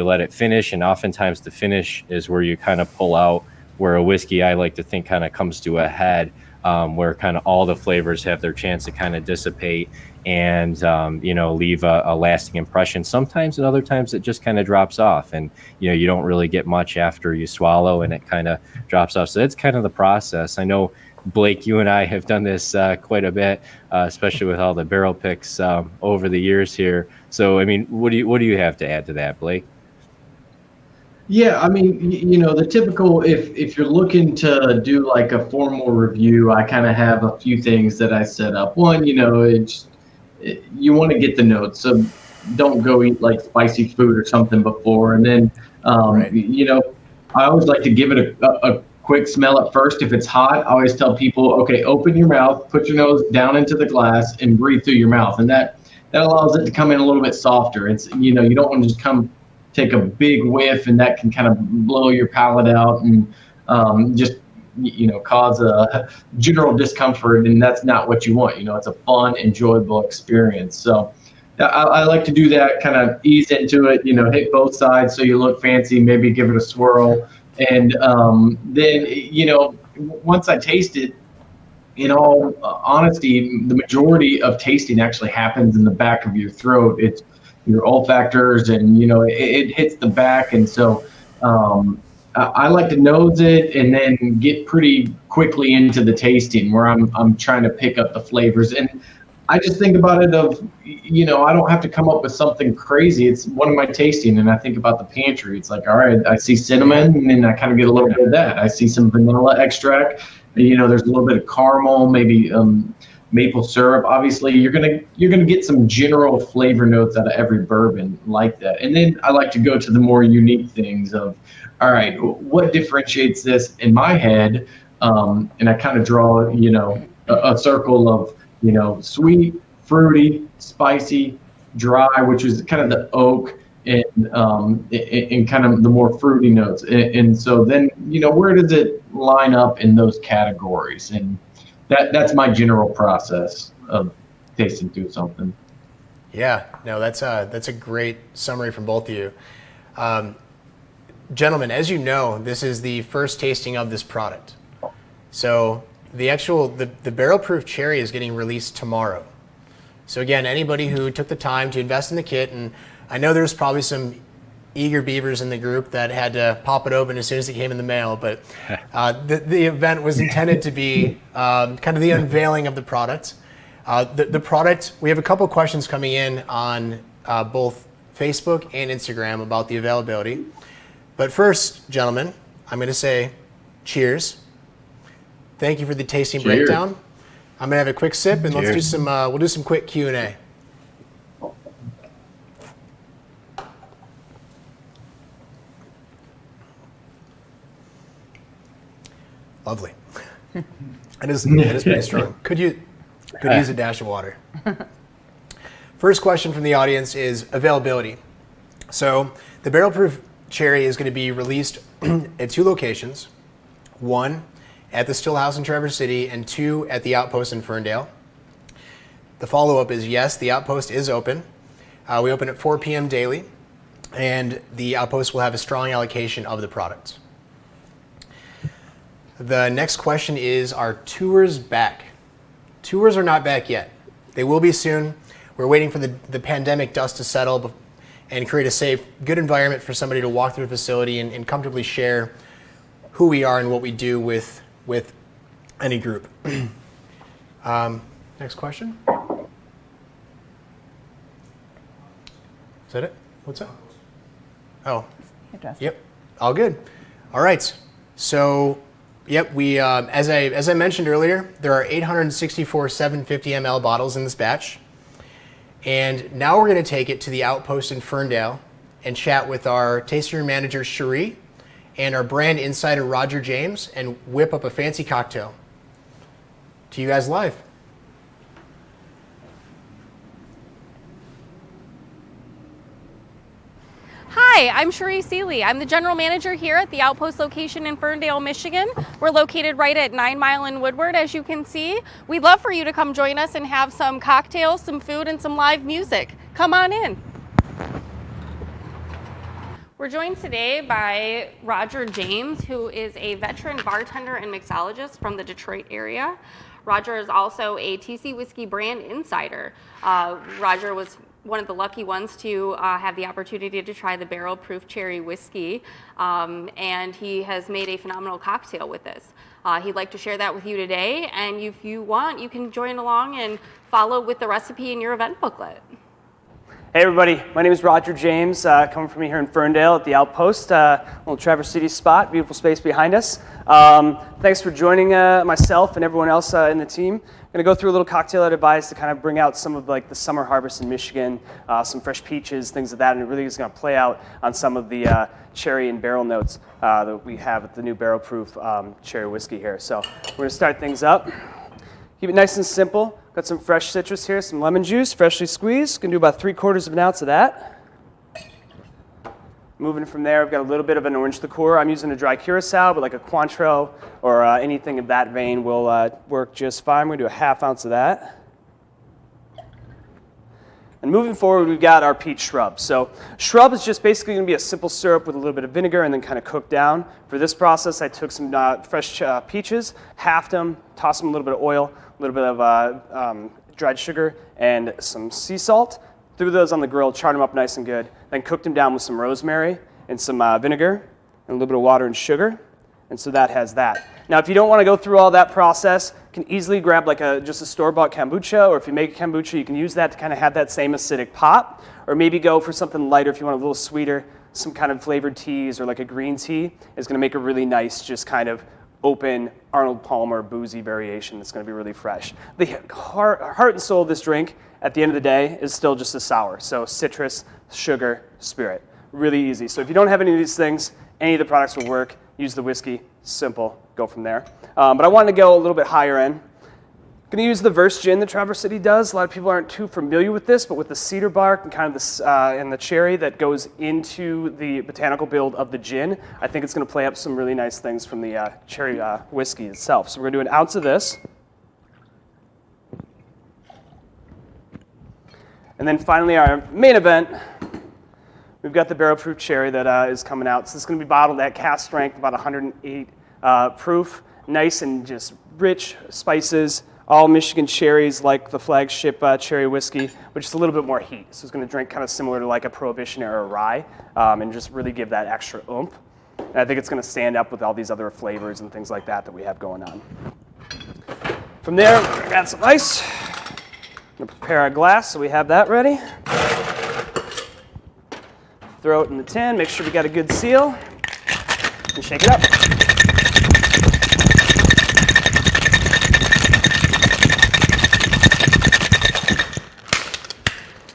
Speaker 5: let it finish. And oftentimes the finish is where you kind of pull out, where a whiskey, I like to think, kind of comes to a head. Where kind of all the flavors have their chance to kind of dissipate and, leave a lasting impression. Sometimes and other times it just kind of drops off and, you don't really get much after you swallow and it kind of drops off. So that's kind of the process. I know, Blake, you and I have done this quite a bit, especially with all the barrel picks over the years here. So, I mean, what do you have to add to that, Blake?
Speaker 3: Yeah, I mean, the typical, if you're looking to do like a formal review, I kind of have a few things that I set up. One, you want to get the notes, so don't go eat like spicy food or something before. And then, I always like to give it a quick smell at first. If it's hot, I always tell people, okay, open your mouth, put your nose down into the glass and breathe through your mouth. And that allows it to come in a little bit softer. It's, you don't want to just take a big whiff and that can kind of blow your palate out and just cause a general discomfort, and that's not what you want. It's a fun, enjoyable experience. So I like to do that, kind of ease into it, hit both sides so you look fancy, maybe give it a swirl, and then once I taste it, in all honesty, the majority of tasting actually happens in the back of your throat. It's your olfactors, and it hits the back, and so I like to nose it and then get pretty quickly into the tasting where I'm trying to pick up the flavors. And I just think about it of I don't have to come up with something crazy. It's one of my tasting, and I think about the pantry. It's like, all right, I see cinnamon, and then I kind of get a little bit of that. I see some vanilla extract. There's a little bit of caramel, maybe maple syrup. Obviously, you're gonna get some general flavor notes out of every bourbon like that. And then I like to go to the more unique things of, all right, what differentiates this in my head? And I kind of draw, a circle of, sweet, fruity, spicy, dry, which is kind of the oak, and kind of the more fruity notes. And so then, where does it line up in those categories? And that's my general process of tasting through something.
Speaker 1: Yeah, no, that's a great summary from both of you. Gentlemen, as you know, this is the first tasting of this product. So the barrel proof cherry is getting released tomorrow. So again, anybody who took the time to invest in the kit, and I know there's probably some eager beavers in the group that had to pop it open as soon as it came in the mail, but the event was intended to be kind of the unveiling of the product. The product, we have a couple questions coming in on both Facebook and Instagram about the availability. But first, gentlemen, I'm going to say cheers. Thank you for the tasting breakdown. I'm going to have a quick sip, and let's do some. We'll do some quick Q&A. Lovely. It is pretty strong. Could use a dash of water. First question from the audience is availability. So the barrel proof cherry is going to be released at 2 locations. 1 at the Still House in Traverse City, and 2 at the Outpost in Ferndale. The follow-up is yes, the Outpost is open. We open at 4 p.m. daily, and the Outpost will have a strong allocation of the product. The next question is, are tours back? Tours are not back yet. They will be soon. We're waiting for the pandemic dust to settle and create a safe, good environment for somebody to walk through the facility and comfortably share who we are and what we do with any group. Next question. Is that it? What's that? Oh, yep, all good. All right, so yep, we as I mentioned earlier, there are 864 750 ml bottles in this batch, and now we're going to take it to the Outpost in Ferndale and chat with our tasting room manager Cherie and our brand insider Roger James and whip up a fancy cocktail. To you guys live.
Speaker 6: Hi, I'm Cherie Seeley. I'm the general manager here at the Outpost location in Ferndale, Michigan. We're located right at 9 Mile and Woodward, as you can see. We'd love for you to come join us and have some cocktails, some food, and some live music. Come on in. We're joined today by Roger James, who is a veteran bartender and mixologist from the Detroit area. Roger is also a TC Whiskey brand insider. Roger was one of the lucky ones to have the opportunity to try the barrel proof cherry whiskey, and he has made a phenomenal cocktail with this. He'd like to share that with you today, and if you want, you can join along and follow with the recipe in your event booklet.
Speaker 7: Hey everybody, my name is Roger James, coming from here in Ferndale at the Outpost, little Traverse City spot, beautiful space behind us. Thanks for joining myself and everyone else in the team. I'm gonna go through a little cocktail advice to kind of bring out some of like the summer harvest in Michigan, some fresh peaches, things like that, and it really is gonna play out on some of the cherry and barrel notes that we have with the new barrel proof cherry whiskey here. So we're gonna start things up. Keep it nice and simple. Got some fresh citrus here, some lemon juice, freshly squeezed. Gonna do about 3/4 of an ounce of that. Moving from there, I've got a little bit of an orange liqueur. I'm using a dry curacao, but like a Cointreau or anything of that vein will work just fine. We're gonna do a 1/2 ounce of that. And moving forward, we've got our peach shrub. So shrub is just basically gonna be a simple syrup with a little bit of vinegar and then kind of cooked down. For this process, I took some fresh peaches, halved them, tossed them in a little bit of oil, a little bit of dried sugar, and some sea salt. Threw those on the grill, charred them up nice and good, then cooked them down with some rosemary and some vinegar and a little bit of water and sugar. And so that has that. Now, if you don't want to go through all that process, you can easily grab like just a store-bought kombucha, or if you make kombucha, you can use that to kind of have that same acidic pop, or maybe go for something lighter if you want a little sweeter, some kind of flavored teas or like a green tea is going to make a really nice, just kind of open Arnold Palmer boozy variation that's going to be really fresh. The heart and soul of this drink at the end of the day is still just a sour. So citrus, sugar, spirit. Really easy. So if you don't have any of these things, any of the products will work. Use the whiskey, simple, go from there. But I wanted to go a little bit higher end. I'm going to use the Verse Gin that Traverse City does. A lot of people aren't too familiar with this, but with the cedar bark and kind of this and the cherry that goes into the botanical build of the gin, I think it's going to play up some really nice things from the cherry whiskey itself. So we're going to do an ounce of this. And then finally, our main event, we've got the barrel proof cherry that is coming out. So this is going to be bottled at cask strength, about 108 proof, nice and just rich spices. All Michigan cherries, like the flagship cherry whiskey, but just a little bit more heat. So it's going to drink kind of similar to like a Prohibition era rye, and just really give that extra oomph. And I think it's going to stand up with all these other flavors and things like that we have going on. From there, we're going to add some ice. I'm going to prepare our glass so we have that ready. Throw it in the tin, make sure we got a good seal, and shake it up.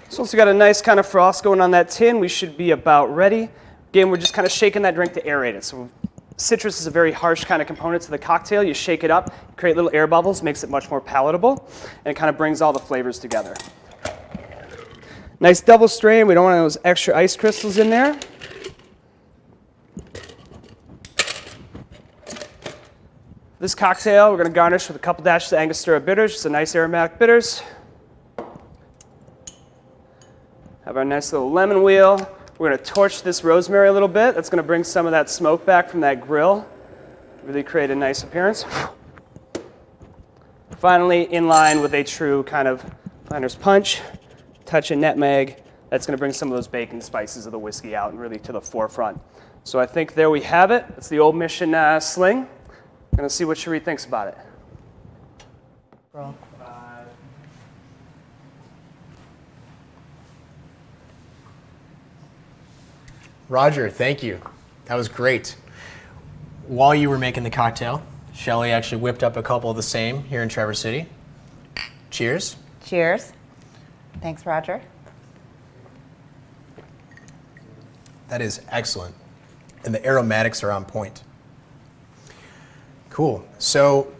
Speaker 7: So once we got a nice kind of frost going on that tin, we should be about ready. Again, we're just kind of shaking that drink to aerate it. So citrus is a very harsh kind of component to the cocktail. You shake it up, create little air bubbles, makes it much more palatable, and it kind of brings all the flavors together. Nice double strain. We don't want those extra ice crystals in there. This cocktail, we're going to garnish with a couple dashes of Angostura bitters, just a nice aromatic bitters. Have our nice little lemon wheel. We're going to torch this rosemary a little bit. That's going to bring some of that smoke back from that grill. Really create a nice appearance. Finally, in line with a true kind of Finders punch, touch of nutmeg, That's going to bring some of those baking spices of the whiskey out and really to the forefront. So I think there we have it. It's the Old Mission Sling. I'm going to see what Cherie thinks about it.
Speaker 2: Roll.
Speaker 1: Roger, thank you. That was great. While you were making the cocktail, Shelly actually whipped up a couple of the same here in Traverse City. Cheers.
Speaker 2: Cheers. Thanks, Roger.
Speaker 1: That is excellent. And the aromatics are on point. Cool. So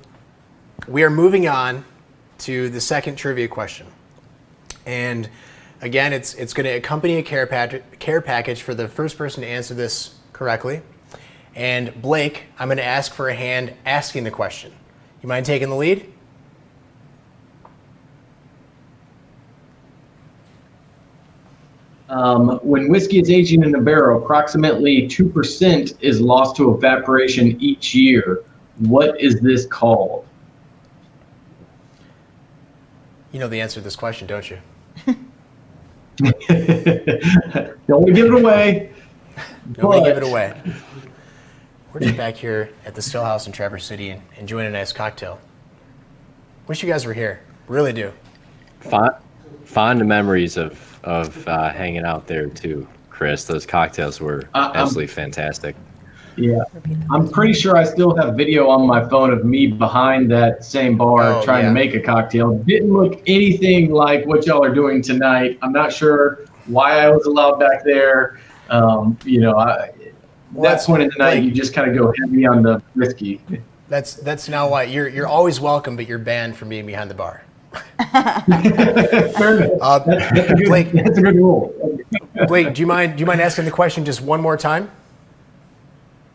Speaker 1: we are moving on to the second trivia question. And again, it's going to accompany a care package for the first person to answer this correctly. And Blake, I'm going to ask for a hand asking the question. You mind taking the lead?
Speaker 3: When whiskey is aging in a barrel, approximately 2% is lost to evaporation each year. What is this called?
Speaker 1: You know the answer to this question, don't you?
Speaker 3: Don't want to give it away.
Speaker 1: Don't want to give it away. We're just back here at the Still House in Traverse City and enjoying a nice cocktail. Wish you guys were here. Really do.
Speaker 5: Fond memories of hanging out there too, Chris. Those cocktails were absolutely fantastic.
Speaker 3: Yeah, I'm pretty sure I still have video on my phone of me behind that same bar trying to make a cocktail. Didn't look anything like what y'all are doing tonight. I'm not sure why I was allowed back there. That point in the night, you just kind of go heavy on the whiskey.
Speaker 1: That's now why you're always welcome, but you're banned from being behind the bar.
Speaker 3: Fair enough.
Speaker 1: Blake,
Speaker 3: that's a good rule.
Speaker 1: Blake, do you mind asking the question just one more time?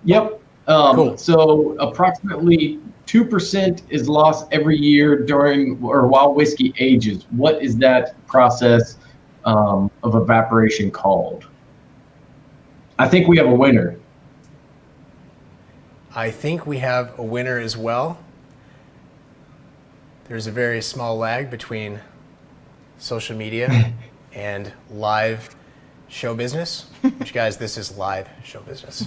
Speaker 3: Yep.
Speaker 1: Cool.
Speaker 3: So approximately 2% is lost every year during or while whiskey ages. What is that process of evaporation called? I think we have a winner.
Speaker 1: I think we have a winner as well. There's a very small lag between social media and live show business. Which, guys, this is live show business.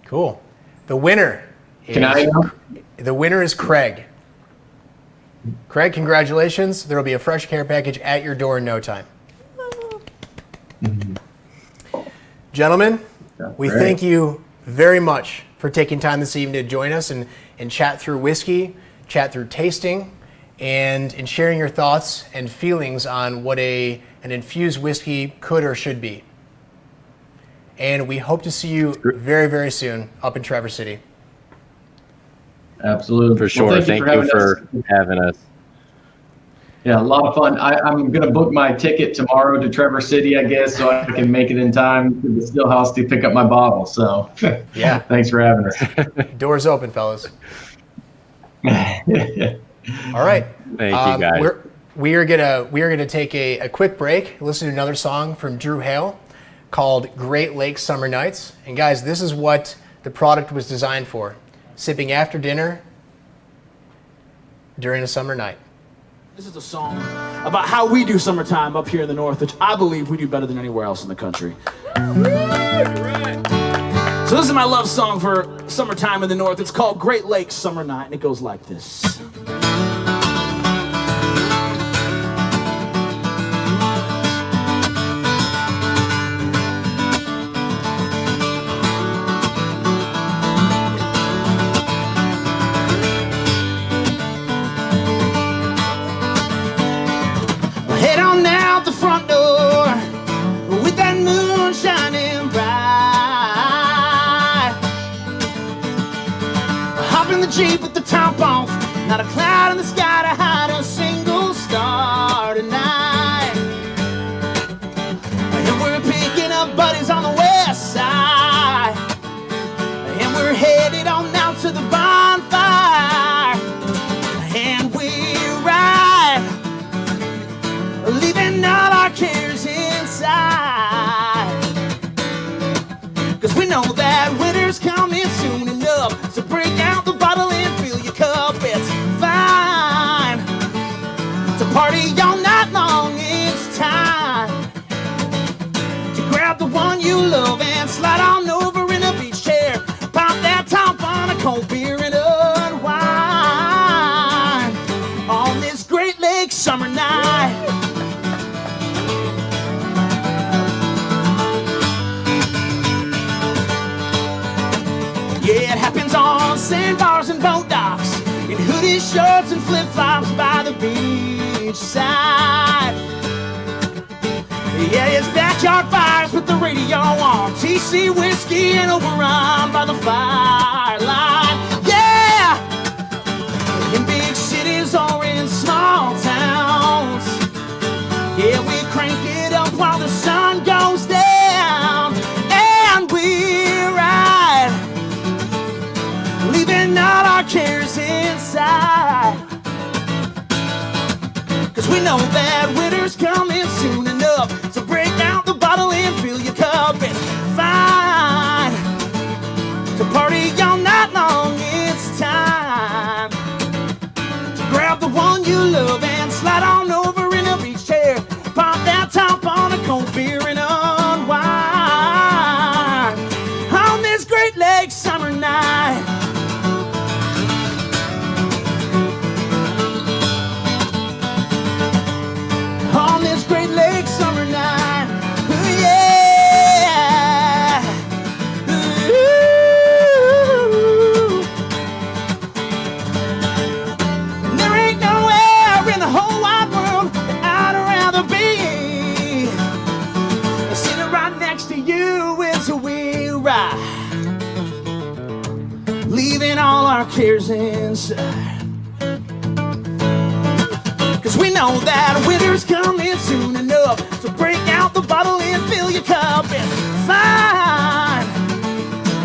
Speaker 1: Cool. The winner is Craig. Craig, congratulations. There will be a fresh care package at your door in no time. Gentlemen, we thank you very much for taking time this evening to join us and chat through whiskey, chat through tasting, and in sharing your thoughts and feelings on what an infused whiskey could or should be. And we hope to see you very, very soon up in Traverse City.
Speaker 3: Absolutely.
Speaker 5: For sure.
Speaker 3: Well,
Speaker 5: thank you for having us.
Speaker 3: Yeah, a lot of fun. I'm going to book my ticket tomorrow to Traverse City, I guess, so I can make it in time to the Still House to pick up my bottle. So,
Speaker 1: yeah,
Speaker 3: thanks for having us.
Speaker 1: Doors open, fellas. All right.
Speaker 5: Thank you, guys.
Speaker 1: We are gonna take a quick break. Listen to another song from Drew Hale called "Great Lakes Summer Nights." And guys, this is what the product was designed for: sipping after dinner during a summer night.
Speaker 4: This is a song about how we do summertime up here in the north, which I believe we do better than anywhere else in the country. So this is my love song for summertime in the north. It's called Great Lakes Summer Night, and it goes like this. Head on out the front door with that moon shining bright. Hop in the Jeep with the top off, not a cloud in the sky to hide a single star tonight. And we're picking up buddies on the west side, and we're headed on out to the bonfire, and we ride, leaving all our cares inside. 'Cause we know that winter's coming soon enough, so break out the bottle and fill your cup. flip-flops by the beach side. Yeah, it's backyard fires with the radio on, TC whiskey and overrun by the firelight. Yeah, in big cities or in small towns. Yeah, we crank it up while the sun goes down, and we ride, leaving all our cares inside. 'Cause we know that winter's coming soon enough, so break out the bottle and fill your cup. It's fine to party all night long. It's time to grab the one you love and slide on over in a beach chair. Pop that top on a cold beer and unwind on this Great Lakes summer night. On this Great Lakes summer night, ooh, yeah. Ooh. And there ain't nowhere in the whole wide world that I'd rather be. Sitting right next to you as we ride, leaving all our cares inside. 'Cause we know that winter's coming soon enough, so break out the bottle and fill your cup. It's fine,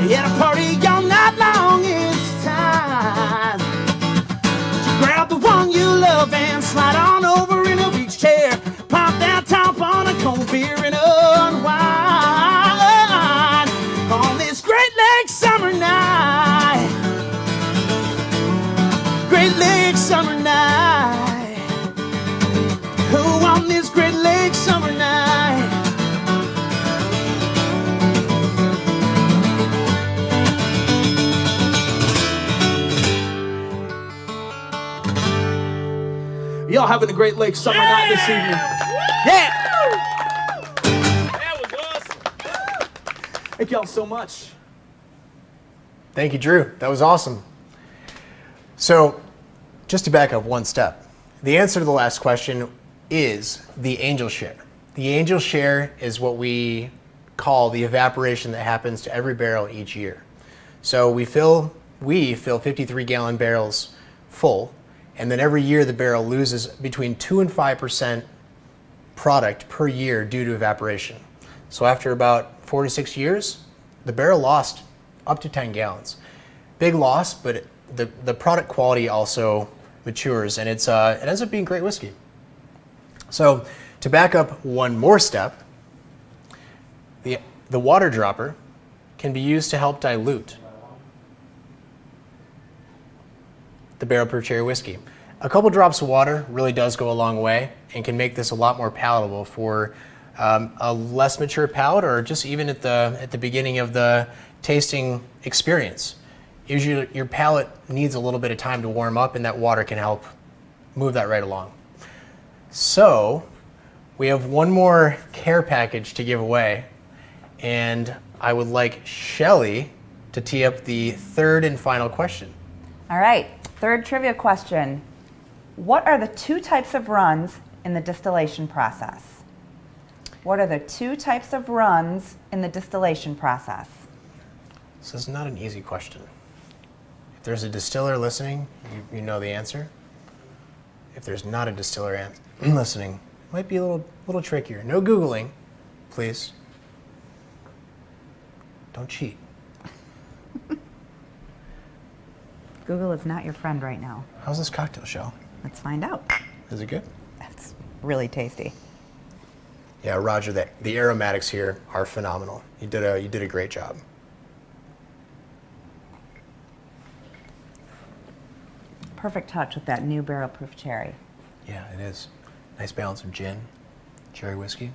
Speaker 4: yeah, to party all night long. It's time to grab the one you love and slide on over in a beach chair. Pop that top on a cold beer and unwind on this Great Lakes summer night. Great Lakes summer night. Oh, on this Great Lakes summer night. Y'all having a Great Lakes summer night this evening? Yeah!
Speaker 8: That was awesome.
Speaker 4: Thank y'all so much.
Speaker 1: Thank you, Drew. That was awesome. So, just to back up one step, the answer to the last question is the angel share. The angel share is what we call the evaporation that happens to every barrel each year. So we fill 53-gallon barrels full, and then every year the barrel loses between 2 and 5% product per year due to evaporation. So after about 4 to 6 years, the barrel lost up to 10 gallons. Big loss, but the product quality also matures, and it ends up being great whiskey. So to back up one more step, the water dropper can be used to help dilute the barrel proof cherry whiskey. A couple drops of water really does go a long way and can make this a lot more palatable for a less mature palate, or just even at the beginning of the tasting experience. Usually your palate needs a little bit of time to warm up, and that water can help move that right along. So we have one more care package to give away, and I would like Shelly to tee up the third and final question.
Speaker 2: All right, third trivia question. What are the 2 types of runs in the distillation process? What are the 2 types of runs in the distillation process?
Speaker 1: This is not an easy question. If there's a distiller listening, you know the answer. If there's not a distiller listening, it might be a little trickier. No Googling, please. Don't cheat.
Speaker 2: Google is not your friend right now.
Speaker 1: How's this cocktail, Shell?
Speaker 2: Let's find out.
Speaker 1: Is it good?
Speaker 2: That's really tasty.
Speaker 1: Yeah, Roger, the aromatics here are phenomenal. You did a great job.
Speaker 2: Perfect touch with that new barrel proof cherry.
Speaker 1: Yeah, it is. Nice balance of gin, cherry whiskey.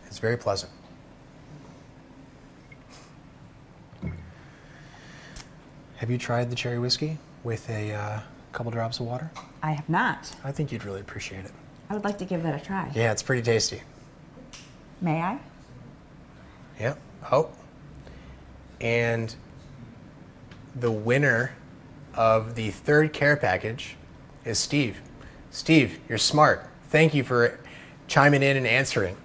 Speaker 1: It's very pleasant. Have you tried the cherry whiskey with a couple drops of water?
Speaker 2: I have not.
Speaker 1: I think you'd really appreciate it.
Speaker 2: I would like to give that a try.
Speaker 1: Yeah, it's pretty tasty.
Speaker 2: May I?
Speaker 1: Yep. Oh. And the winner of the third care package is Steve. Steve, you're smart. Thank you for chiming in and answering.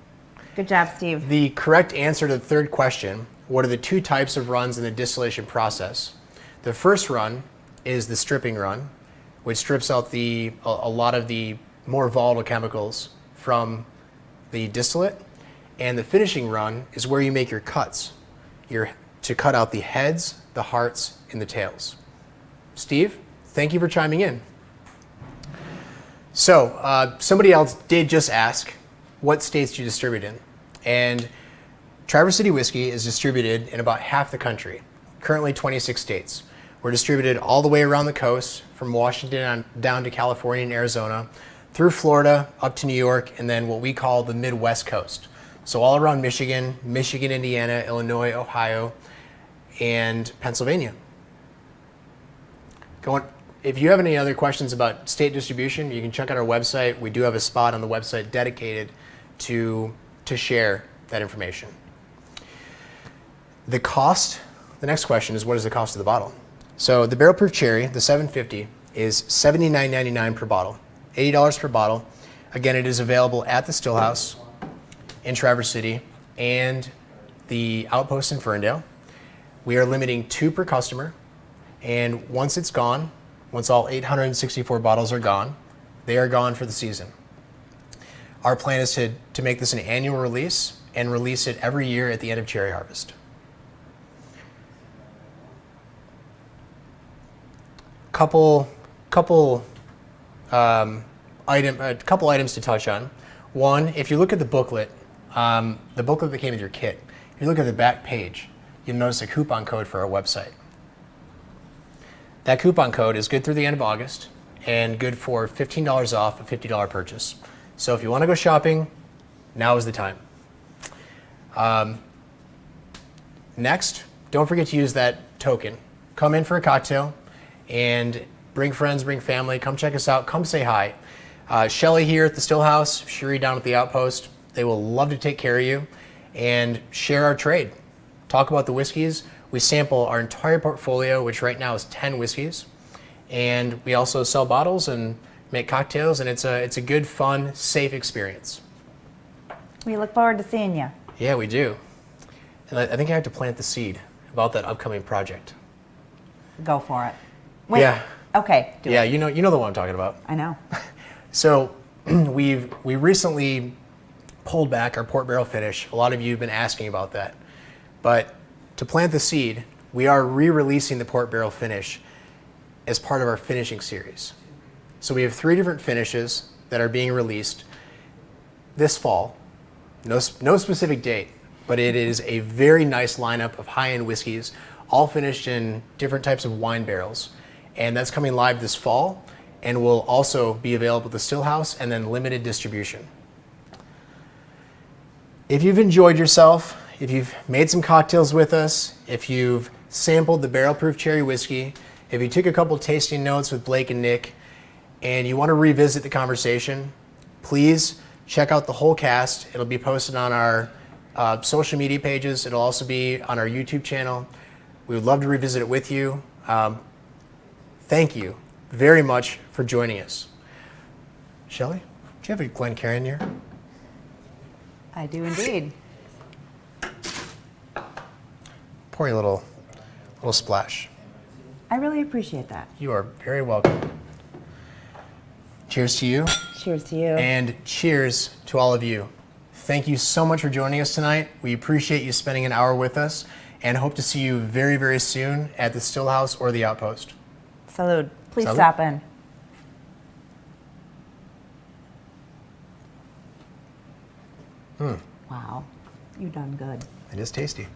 Speaker 2: Good job, Steve.
Speaker 1: The correct answer to the third question, what are the two types of runs in the distillation process? The first run is the stripping run, which strips out a lot of the more volatile chemicals from the distillate. And the finishing run is where you make your cuts. To cut out the heads, the hearts, and the tails. Steve, thank you for chiming in. So somebody else did just ask, what states do you distribute in? And Traverse City Whiskey is distributed in about half the country, currently 26 states. We're distributed all the way around the coast, from Washington down to California and Arizona, through Florida, up to New York, and then what we call the Midwest coast. So all around Michigan, Indiana, Illinois, Ohio, and Pennsylvania. If you have any other questions about state distribution, you can check out our website. We do have a spot on the website dedicated to share that information. The cost, the next question is, what is the cost of the bottle? So the Barrel Proof Cherry, the 750, is $79.99 per bottle, $80 per bottle. Again, it is available at the Stillhouse in Traverse City and the Outpost in Ferndale. We are limiting 2 per customer, and once it's gone, once all 864 bottles are gone, they are gone for the season. Our plan is to make this an annual release and release it every year at the end of cherry harvest. Couple items to touch on. One, if you look at the booklet that came with your kit, if you look at the back page, you'll notice a coupon code for our website. That coupon code is good through the end of August and good for $15 off a $50 purchase. So if you want to go shopping, now is the time. Next, don't forget to use that token. Come in for a cocktail and bring friends, bring family, come check us out, come say hi. Shelly here at the Stillhouse, Sherry down at the Outpost, they will love to take care of you and share our trade. Talk about the whiskeys. We sample our entire portfolio, which right now is 10 whiskeys. And we also sell bottles and make cocktails, and it's a good, fun, safe experience.
Speaker 2: We look forward to seeing you.
Speaker 1: Yeah, we do. And I think I have to plant the seed about that upcoming project.
Speaker 2: Go for it. Wait.
Speaker 1: Yeah.
Speaker 2: Okay.
Speaker 1: Yeah, you know the one I'm talking about.
Speaker 2: I know.
Speaker 1: So we recently pulled back our port barrel finish. A lot of you have been asking about that. But to plant the seed, we are re-releasing the port barrel finish as part of our finishing series. So we have 3 different finishes that are being released this fall. No specific date, but it is a very nice lineup of high-end whiskeys, all finished in different types of wine barrels. And that's coming live this fall and will also be available at the Stillhouse and then limited distribution. If you've enjoyed yourself, if you've made some cocktails with us, if you've sampled the Barrel Proof Cherry Whiskey, if you took a couple tasting notes with Blake and Nick, and you want to revisit the conversation, please check out the whole cast. It'll be posted on our social media pages. It'll also be on our YouTube channel. We would love to revisit it with you. Thank you very much for joining us. Shelly, do you have a Glencairn here?
Speaker 2: I do indeed.
Speaker 1: Pour you a little splash.
Speaker 2: I really appreciate that.
Speaker 1: You are very welcome. Cheers to you.
Speaker 2: Cheers to you.
Speaker 1: And cheers to all of you. Thank you so much for joining us tonight. We appreciate you spending an hour with us and hope to see you very, very soon at the Stillhouse or the Outpost.
Speaker 2: Salud. Please
Speaker 1: Salud.
Speaker 2: stop in. Wow. You've done good.
Speaker 1: It is tasty.